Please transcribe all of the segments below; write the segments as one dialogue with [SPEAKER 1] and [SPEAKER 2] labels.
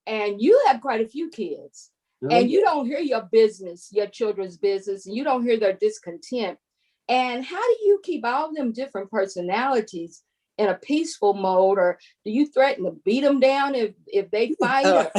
[SPEAKER 1] and you have quite a few kids, and you don't hear your children's business, and you don't hear their discontent. And how do you keep all of them different personalities in a peaceful mode, or do you threaten to beat them down if they fight?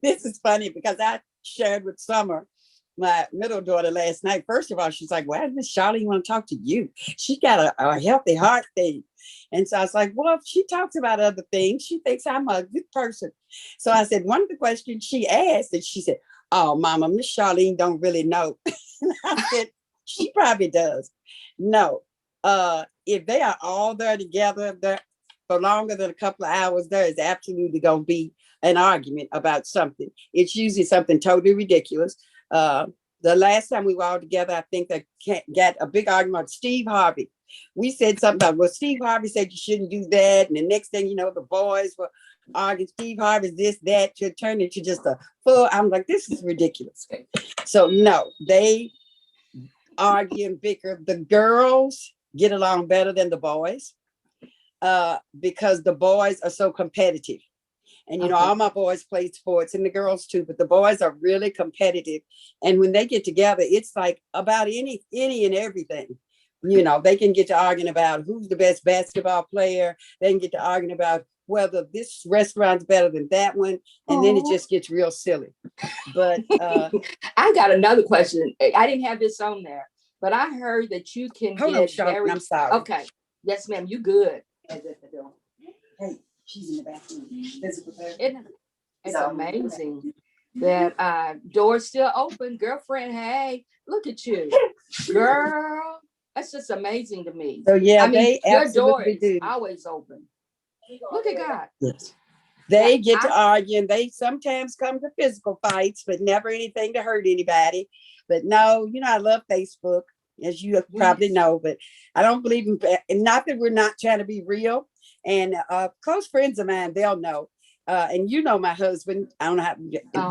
[SPEAKER 2] This is funny because I shared with Summer, my middle daughter, last night. First of all, she's like, why does Miss Charlene want to talk to you? She got a healthy heart thing. And so I was like, well, she talks about other things. She thinks I'm a good person. So I said, one of the questions she asked, and she said, oh, Mama, Miss Charlene don't really know. And I said, she probably does. No. If they are all there together for longer than a couple of hours, there is absolutely going to be an argument about something. It's usually something totally ridiculous. The last time we were all together, I think they got a big argument with Steve Harvey. We said something about, well, Steve Harvey said you shouldn't do that. And the next thing you know, the boys were arguing, Steve Harvey's this, that, to turn into just a full. I'm like, this is ridiculous. So no, they argue and bicker. The girls get along better than the boys because the boys are so competitive. And, you know, all my boys play sports, and the girls too, but the boys are really competitive. And when they get together, it's like about any and everything. You know, they can get to arguing about who's the best basketball player. They can get to arguing about whether this restaurant's better than that one. And then it just gets real silly. But
[SPEAKER 1] I got another question. I didn't have this on there, but I heard that you can
[SPEAKER 2] I'm sorry.
[SPEAKER 1] Okay. Yes, ma'am. You good.
[SPEAKER 2] Hey. She's in the bathroom.
[SPEAKER 1] It's amazing that door's still open. Girlfriend, hey, look at you. Girl, that's just amazing to me.
[SPEAKER 2] So yeah, I mean,
[SPEAKER 1] your door is always open. Look at God.
[SPEAKER 2] Yes. They get to argue, and they sometimes come to physical fights, but never anything to hurt anybody. But no, you know, I love Facebook, as you probably know, but I don't believe in, not that we're not trying to be real. And close friends of mine, they'll know. And you know my husband, I don't know how,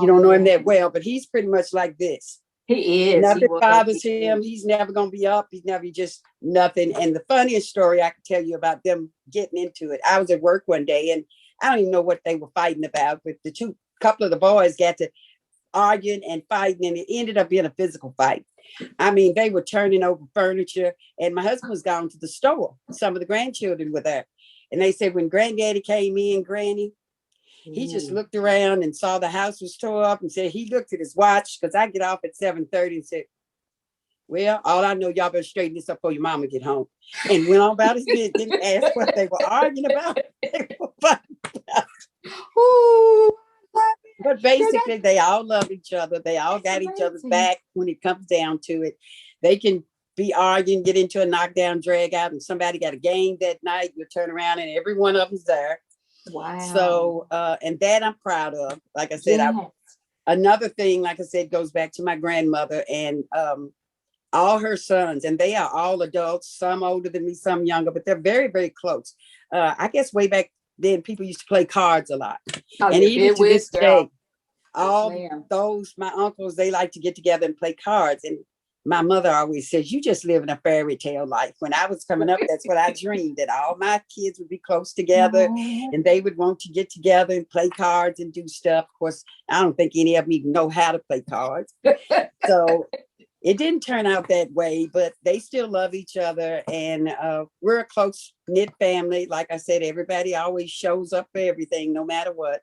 [SPEAKER 2] you don't know him that well, but he's pretty much like this.
[SPEAKER 1] He is.
[SPEAKER 2] Nothing bothers him. He's never going to be up. He's never just nothing. And the funniest story I can tell you about them getting into it. I was at work one day, and I don't even know what they were fighting about, but couple of the boys got to arguing and fighting, and it ended up being a physical fight. I mean, they were turning over furniture, and my husband was gone to the store. Some of the grandchildren were there. And they said when Granddaddy came in, Granny, he just looked around and saw the house was tore up, and said he looked at his watch, because I get off at 7:30, and said, well, all I know, y'all better straighten this up before your mama get home. And went on about his business, didn't ask what they were arguing about. They were fighting about. But basically, they all love each other. They all got each other's back when it comes down to it. They can be arguing, get into a knockdown, drag out, and somebody got a game that night. You turn around and every one of them's there.
[SPEAKER 1] Wow.
[SPEAKER 2] So, and that I'm proud of. Like I said, another thing, like I said, goes back to my grandmother and all her sons, and they are all adults, some older than me, some younger, but they're very, very close. I guess way back then, people used to play cards a lot. And even to this day, all those, my uncles, they like to get together and play cards. And my mother always says, you just live in a fairy tale life. When I was coming up, that's what I dreamed, that all my kids would be close together and they would want to get together and play cards and do stuff. Of course, I don't think any of them even know how to play cards. So it didn't turn out that way, but they still love each other. And we're a close knit family. Like I said, everybody always shows up for everything, no matter what.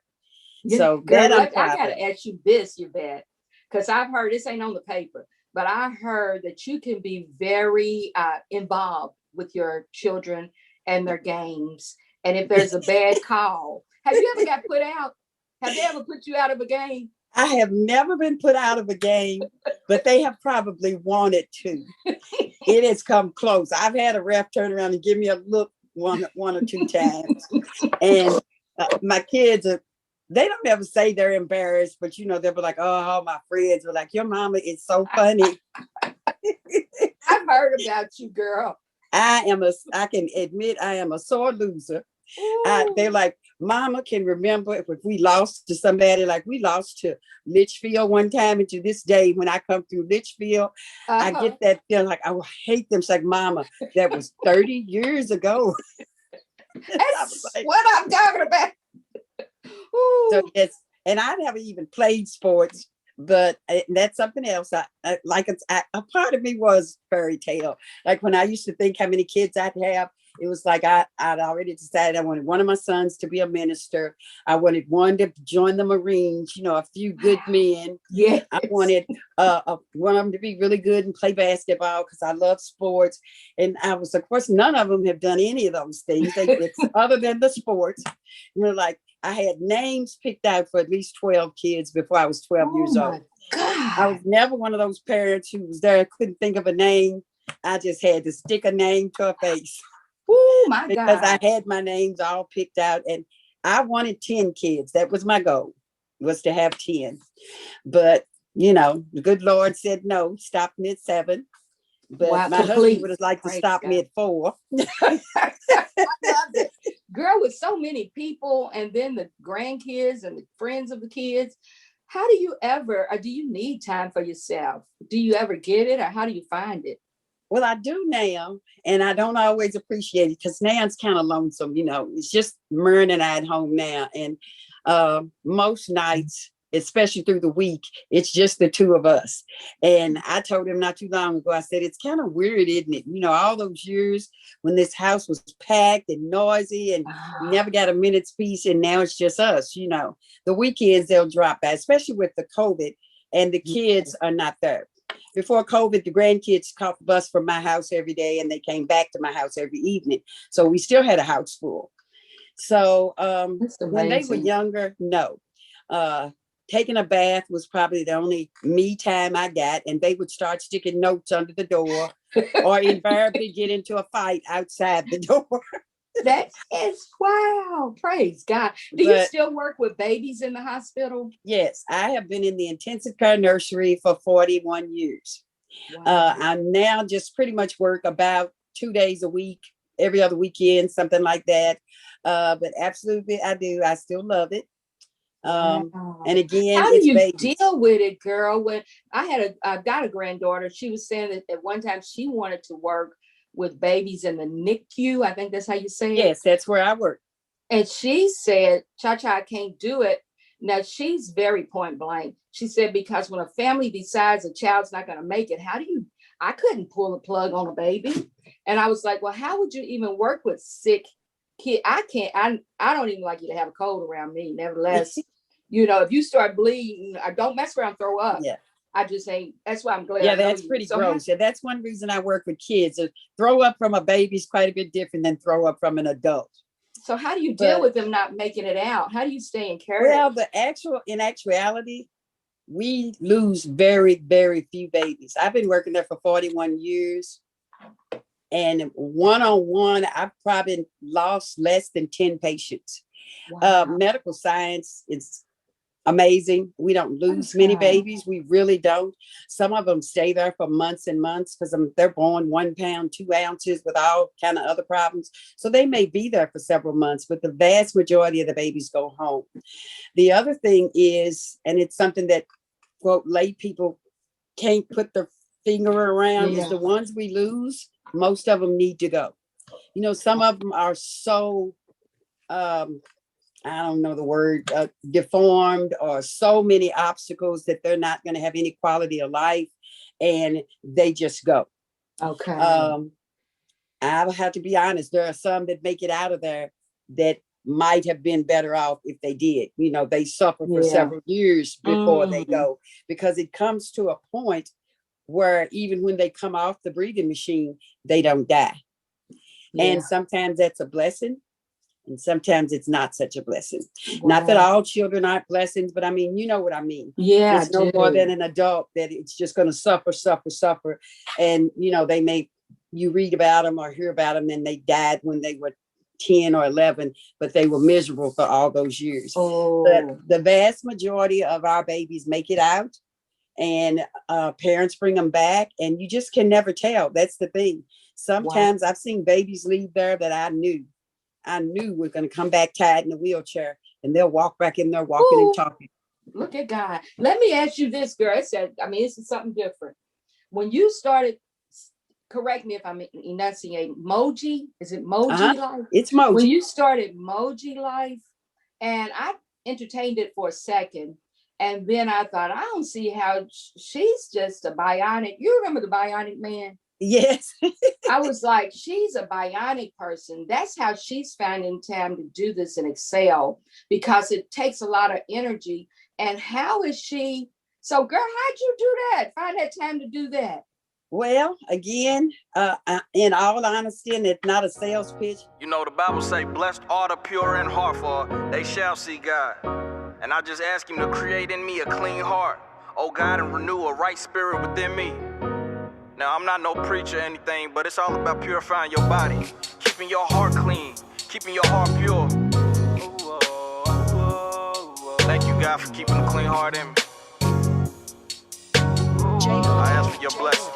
[SPEAKER 2] So
[SPEAKER 1] girl, I got to ask you this, Yvette, because I've heard, this ain't on the paper, but I heard that you can be very involved with your children and their games. And if there's a bad call, have you ever got put out? Have they ever put you out of a game?
[SPEAKER 2] I have never been put out of a game, but they have probably wanted to. It has come close. I've had a ref turn around and give me a look one or two times. And my kids they don't ever say they're embarrassed, but you know, they'll be like, oh, my friends were like, your mama is so funny.
[SPEAKER 1] I've heard about you, girl.
[SPEAKER 2] I can admit I am a sore loser. They're like, mama can remember if we lost to somebody, like we lost to Litchfield one time, and to this day, when I come through Litchfield, I get that feeling like I will hate them. It's like, mama, that was 30 years ago.
[SPEAKER 1] That's like, what I'm talking about.
[SPEAKER 2] So
[SPEAKER 1] Ooh,
[SPEAKER 2] yes, and I never even played sports, but that's something else. Like a part of me was fairy tale. Like when I used to think how many kids I'd have, it was like I'd already decided I wanted one of my sons to be a minister. I wanted one to join the Marines, a few good men.
[SPEAKER 1] yes.
[SPEAKER 2] I wanted one of them to be really good and play basketball because I love sports. And I was, of course, none of them have done any of those things. It's other than the sports. Like I had names picked out for at least 12 kids before I was 12
[SPEAKER 1] Oh
[SPEAKER 2] years
[SPEAKER 1] my
[SPEAKER 2] old. I was
[SPEAKER 1] God.
[SPEAKER 2] never one of those parents who was there, couldn't think of a name. I just had to stick a name to a face
[SPEAKER 1] Oh my
[SPEAKER 2] because I
[SPEAKER 1] God.
[SPEAKER 2] had my names all picked out. And I wanted 10 kids. That was my goal, was to have 10. But, the good Lord said no, stop me at 7. But
[SPEAKER 1] Wow,
[SPEAKER 2] my husband
[SPEAKER 1] complete.
[SPEAKER 2] would have liked to
[SPEAKER 1] Praise
[SPEAKER 2] stop me
[SPEAKER 1] God.
[SPEAKER 2] at 4.
[SPEAKER 1] I loved it. Girl, with so many people and then the grandkids and the friends of the kids, how do you ever, or do you need time for yourself? Do you ever get it or how do you find it?
[SPEAKER 2] Well, I do now, and I don't always appreciate it because now it's kind of lonesome. It's just Mern and I at home now, and most nights, especially through the week, it's just the two of us. And I told him not too long ago, I said it's kind of weird, isn't it? All those years when this house was packed and noisy, and we never got a minute's peace, and now it's just us. The weekends they'll drop by, especially with the COVID, and the kids are not there. Before COVID, the grandkids caught the bus from my house every day and they came back to my house every evening. So we still had a house full. So
[SPEAKER 1] That's
[SPEAKER 2] when they were
[SPEAKER 1] amazing.
[SPEAKER 2] younger, no. Uh, Taking a bath was probably the only me time I got. And they would start sticking notes under the door or invariably get into a fight outside the door.
[SPEAKER 1] That is wow. Praise God. Do you
[SPEAKER 2] But
[SPEAKER 1] still work with babies in the hospital?
[SPEAKER 2] yes, I have been in the intensive care nursery for 41 years.
[SPEAKER 1] Wow.
[SPEAKER 2] I now just pretty much work about 2 days a week, every other weekend, something like that. But absolutely, I do. I still love it. And
[SPEAKER 1] Wow.
[SPEAKER 2] again,
[SPEAKER 1] How do
[SPEAKER 2] it's
[SPEAKER 1] you
[SPEAKER 2] babies.
[SPEAKER 1] deal with it, girl? When I've got a granddaughter, she was saying that at one time she wanted to work with babies in the NICU. I think that's how you say it.
[SPEAKER 2] Yes, that's where I work.
[SPEAKER 1] And she said, Cha Cha, I can't do it. Now she's very point blank. She said, because when a family decides a child's not going to make it, I couldn't pull a plug on a baby. And I was like, well, how would you even work with sick kid? I can't, I don't even like you to have a cold around me. Nevertheless, if you start bleeding, I don't mess around, throw up.
[SPEAKER 2] Yeah.
[SPEAKER 1] I just ain't, that's why I'm glad
[SPEAKER 2] Yeah,
[SPEAKER 1] I know
[SPEAKER 2] that's
[SPEAKER 1] you.
[SPEAKER 2] pretty
[SPEAKER 1] So
[SPEAKER 2] gross. Yeah, that's one reason I work with kids. Throw up from a baby is quite a bit different than throw up from an adult.
[SPEAKER 1] so how do you deal
[SPEAKER 2] But
[SPEAKER 1] with them not making it out? How do you stay
[SPEAKER 2] well,
[SPEAKER 1] encouraged?
[SPEAKER 2] in actuality, we lose very, very few babies. I've been working there for 41 years. And one-on-one, I've probably lost less than 10 patients.
[SPEAKER 1] Wow.
[SPEAKER 2] Medical science is amazing. We don't lose many
[SPEAKER 1] God.
[SPEAKER 2] babies. We really don't. Some of them stay there for months and months because they're born 1 pound, 2 ounces with all kind of other problems. So they may be there for several months, but the vast majority of the babies go home. The other thing is, and it's something that, quote, lay people can't put their finger around, is
[SPEAKER 1] Yeah.
[SPEAKER 2] the ones we lose, most of them need to go. Some of them are so I don't know the word, deformed, or so many obstacles that they're not going to have any quality of life, and they just go.
[SPEAKER 1] Okay.
[SPEAKER 2] I have to be honest, there are some that make it out of there that might have been better off if they did. They suffer for
[SPEAKER 1] Yeah.
[SPEAKER 2] several years before they
[SPEAKER 1] Mhm.
[SPEAKER 2] go, because it comes to a point where even when they come off the breathing machine, they don't die.
[SPEAKER 1] Yeah.
[SPEAKER 2] And sometimes that's a blessing, and sometimes it's not such a blessing. Not that
[SPEAKER 1] Wow.
[SPEAKER 2] all children aren't blessings, but I mean, you know what I mean.
[SPEAKER 1] Yeah, I
[SPEAKER 2] It's no more than
[SPEAKER 1] do.
[SPEAKER 2] an adult that it's just going to suffer, suffer, suffer. And, you read about them or hear about them, and they died when they were 10 or 11, but they were miserable for all those years. But
[SPEAKER 1] Oh,
[SPEAKER 2] the vast majority of our babies make it out, and parents bring them back, and you just can never tell. That's the thing.
[SPEAKER 1] wow.
[SPEAKER 2] Sometimes I've seen babies leave there that I knew we're going to come back tied in a wheelchair, and they'll walk back in there walking and
[SPEAKER 1] Ooh,
[SPEAKER 2] talking.
[SPEAKER 1] look at God. Let me ask you this, girl. This is something different. When you started, correct me if I'm enunciating, Moji, is it
[SPEAKER 2] Uh-huh.
[SPEAKER 1] Moji Life?
[SPEAKER 2] It's
[SPEAKER 1] When
[SPEAKER 2] Moji.
[SPEAKER 1] you started Moji Life, and entertained it for a second. And then I thought, I don't see how she's just a bionic. You remember the Bionic Man?
[SPEAKER 2] Yes.
[SPEAKER 1] I was like, she's a bionic person. That's how she's finding time to do this and excel, because it takes a lot of energy. And how is she? So, girl, how'd you do that? Find that time to do that?
[SPEAKER 2] Well, again, in all honesty, and it's not a sales pitch.
[SPEAKER 3] You know, the Bible say, blessed are the pure in heart, for they shall see God. And I just ask him to create in me a clean heart, oh God, and renew a right spirit within me. Now, I'm not no preacher or anything, but it's all about purifying your body, keeping your heart clean, keeping your heart pure. Thank you, God, for keeping a clean heart in me. I ask for your blessing.